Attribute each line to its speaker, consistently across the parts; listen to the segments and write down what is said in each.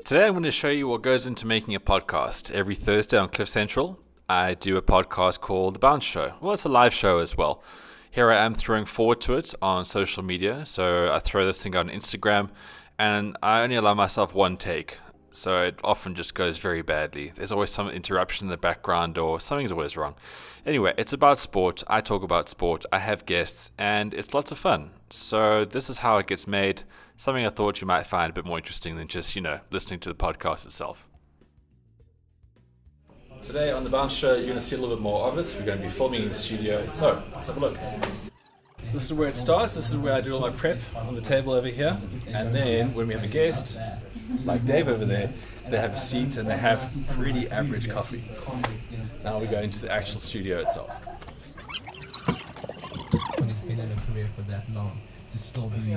Speaker 1: Today I'm going to show you what goes into making a podcast. Every Thursday on CliffCentral, I do a podcast called TheBounce Show. Well, it's a live show as well. Here I am throwing forward to it on social media. So I throw this thing on Instagram and I only allow myself one take. So it often just goes very badly. There's always some interruption in the background or something's always wrong. Anyway, it's about sport. I talk about sport. I have guests and it's lots of fun. So this is how it gets made. Something I thought you might find a bit more interesting than just, listening to the podcast itself. Today on TheBounce Show, you're going to see a little bit more of it. We're going to be filming in the studio. So let's have a look. So this is where it starts. This is where I do all my prep on the table over here. And then when we have a guest, like Dave over there, they have a seat and they have pretty average coffee. Now we go into the actual studio itself.
Speaker 2: When he's been in a career for that long, to still be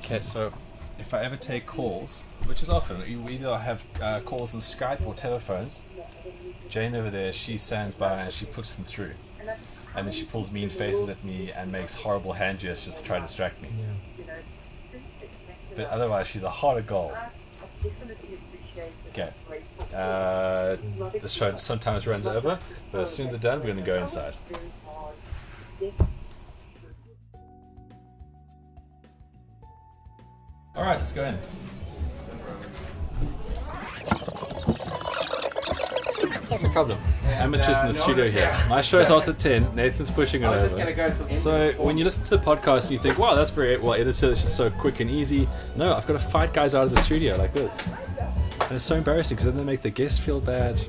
Speaker 1: Okay, so if I ever take calls, which is often, you either have calls on Skype or telephones. Jane over there, she stands by and she puts them through. And then she pulls mean faces at me and makes horrible hand gestures to try to distract me.
Speaker 2: Yeah.
Speaker 1: But otherwise, she's a heart of gold. Okay. The show sometimes runs over, but as soon as they're done, we're going to go inside. Alright, let's go in. What's the problem? Amateurs in the studio here. My show starts at 10, Nathan's pushing it over. So when you listen to the podcast and you think, wow, that's very well edited, it's just so quick and easy. No, I've got to fight guys out of the studio like this. And it's so embarrassing because then they make the guests feel bad.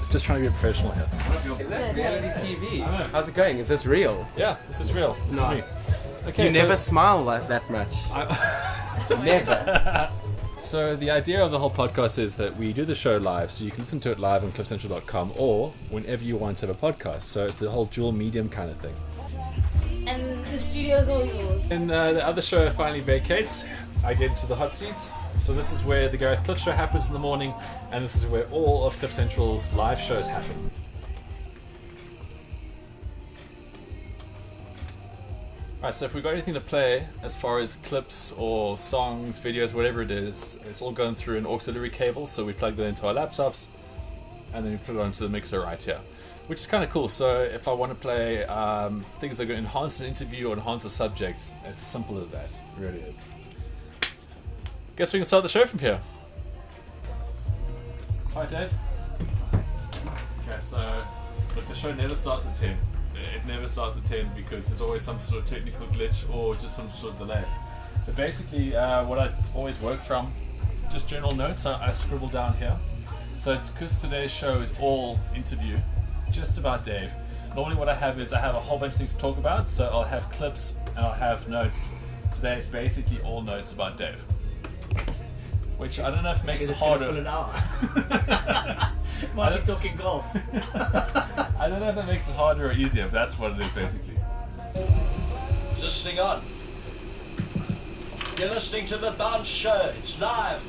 Speaker 1: Just trying to be a professional here.
Speaker 3: Reality TV. How's it going? Is this real?
Speaker 1: Yeah, this is real. This is me. Okay,
Speaker 3: You never smile like that much. Never.
Speaker 1: So the idea of the whole podcast is that we do the show live, so you can listen to it live on cliffcentral.com or whenever you want to have a podcast. So it's the whole dual medium kind of thing.
Speaker 4: And the studio's all yours.
Speaker 1: And the other show finally vacates. I get into the hot seat. So this is where the Gareth Cliff Show happens in the morning, and this is where all of Cliff Central's live shows happen. Alright, so if we've got anything to play as far as clips or songs, videos, whatever it is, it's all going through an auxiliary cable, so we plug that into our laptops and then we put it onto the mixer right here, which is kind of cool. So if I want to play things that are going to enhance an interview or enhance a subject, it's as simple as that. It really is. Guess we can start the show from here. Hi Dave. Okay, so look, the show never starts at 10. It never starts at 10 because there's always some sort of technical glitch or just some sort of delay. But basically what I always work from, just general notes, I scribble down here. So it's because today's show is all interview, just about Dave. Normally what I have is I have a whole bunch of things to talk about, so I'll have clips and I'll have notes. Today it's basically all notes about Dave. Which I don't know if it makes it harder.
Speaker 2: Fill an hour. Might be talking golf.
Speaker 1: I don't know if that makes it harder or easier, but that's what it is basically.
Speaker 5: Listening on. You're listening to The Bounce Show. It's live.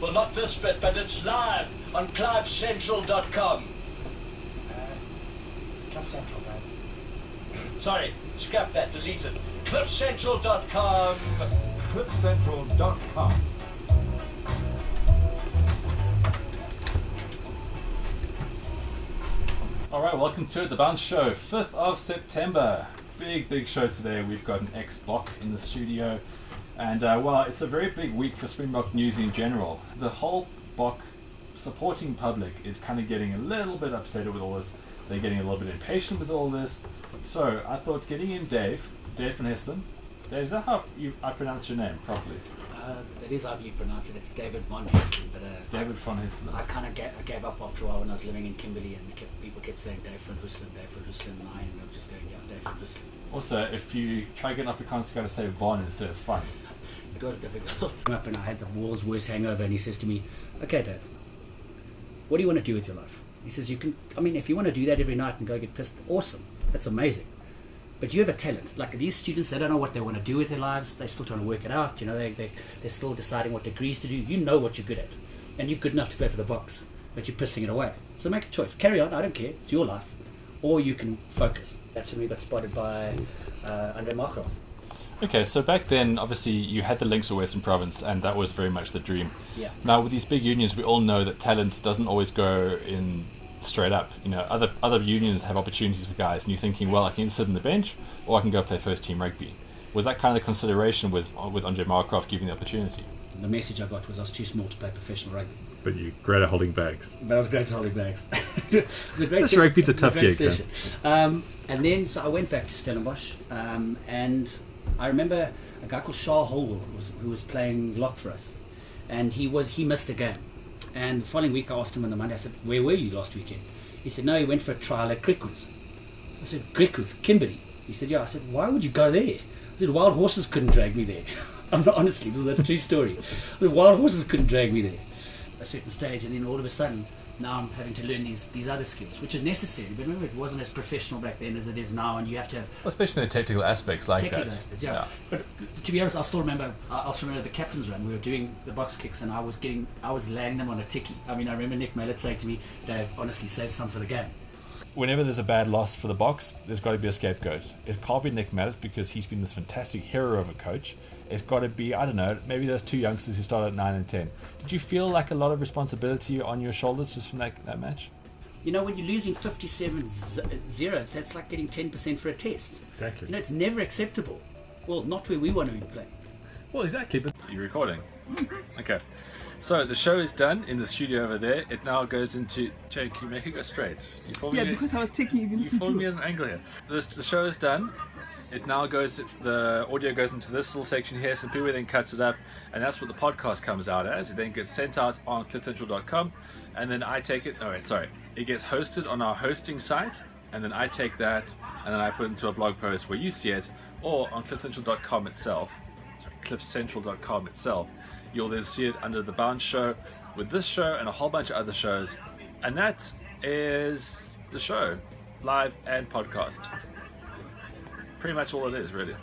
Speaker 5: Well, not this bit, but it's live on CliffCentral.com. It's CliffCentral, right? Sorry, scrap that, delete it. CliffCentral.com.
Speaker 1: CliffCentral.com. Alright, welcome to The Bounce Show, 5th of September. Big show today. We've got an ex-Block in the studio. And well, it's a very big week for Springbok news in general. The whole Block supporting public is kind of getting a little bit upset with all this. They're getting a little bit impatient with all this. So I thought getting in Dave van Hessen. Dave, is that how I pronounce your name properly?
Speaker 6: That is how you pronounce it. It's David von Hessen, but
Speaker 1: David von Hessen.
Speaker 6: I kind of gave up after a while when I was living in Kimberley, and people kept saying Dave van Hessen, and I'm just going, yeah, Dave van Hessen.
Speaker 1: Also, if you try getting Afrikaans, you got to say von instead of fun.
Speaker 6: It was difficult. Up and I had the world's worst hangover, and he says to me, "Okay, Dave, what do you want to do with your life?" He says, if you want to do that every night and go get pissed, awesome, that's amazing. But you have a talent. Like these students, they don't know what they want to do with their lives. They're still trying to work it out. They're still deciding what degrees to do. You know what you're good at. And you're good enough to play for the Boks, but you're pissing it away. So make a choice. Carry on, I don't care. It's your life. Or you can focus. That's when we got spotted by Andre Markov.
Speaker 1: Okay, so back then, obviously, you had the links of Western Province, and that was very much the dream.
Speaker 6: Yeah.
Speaker 1: Now, with these big unions, we all know that talent doesn't always go in straight up. You know, other unions have opportunities for guys, and you're thinking, well, I can either sit on the bench, or I can go play first team rugby. Was that kind of the consideration with Andre Markov giving the opportunity?
Speaker 6: The message I got was I was too small to play professional rugby.
Speaker 7: But you're great at holding bags.
Speaker 6: But I was great at holding bags. It was a great
Speaker 7: This rugby's a tough gig,
Speaker 6: session. And then, so I went back to Stellenbosch, and I remember a guy called Charles Holwell who was playing lock for us, and he missed a game. And the following week I asked him on the Monday, I said, where were you last weekend? He said, no, he went for a trial at Crickwood's. So I said, Crickwood's, Kimberley? He said, yeah. I said, why would you go there? I said, wild horses couldn't drag me there. I'm not, honestly, this is a true story. The wild horses couldn't drag me there. A certain stage, and then all of a sudden, now I'm having to learn these other skills, which are necessary. But remember, it wasn't as professional back then as it is now, and you have to have
Speaker 1: Especially in the technical aspects like
Speaker 6: technical
Speaker 1: that.
Speaker 6: aspects. Yeah. But to be honest, I still remember the captain's run. We were doing the box kicks, and I was laying them on a ticky. I mean, I remember Nick Mallett saying to me, "Dave, honestly, save some for the game."
Speaker 1: Whenever there's a bad loss for the Box, there's got to be a scapegoat. It can't be Nick Mallett because he's been this fantastic hero of a coach. It's got to be, I don't know, maybe those two youngsters who started at 9 and 10. Did you feel like a lot of responsibility on your shoulders just from that match?
Speaker 6: You know, when you're losing 57-0, that's like getting 10% for a test.
Speaker 7: Exactly.
Speaker 6: You know, it's never acceptable. Well, not where we want to be playing.
Speaker 1: Well, exactly, but you're recording. Okay. So the show is done in the studio over there. It now goes into... Jay, can you make it go straight?
Speaker 8: Because I was taking you
Speaker 1: You formed me at an angle here. The show is done. It now goes, the audio goes into this little section here, so people then cuts it up, and that's what the podcast comes out as. It then gets sent out on CliffCentral.com, and then I take it, it gets hosted on our hosting site, and then I take that, and then I put it into a blog post where you see it, or on CliffCentral.com itself, CliffCentral.com itself. You'll then see it under TheBounce Show, with this show and a whole bunch of other shows, and that is the show, live and podcast. Pretty much all it is, really.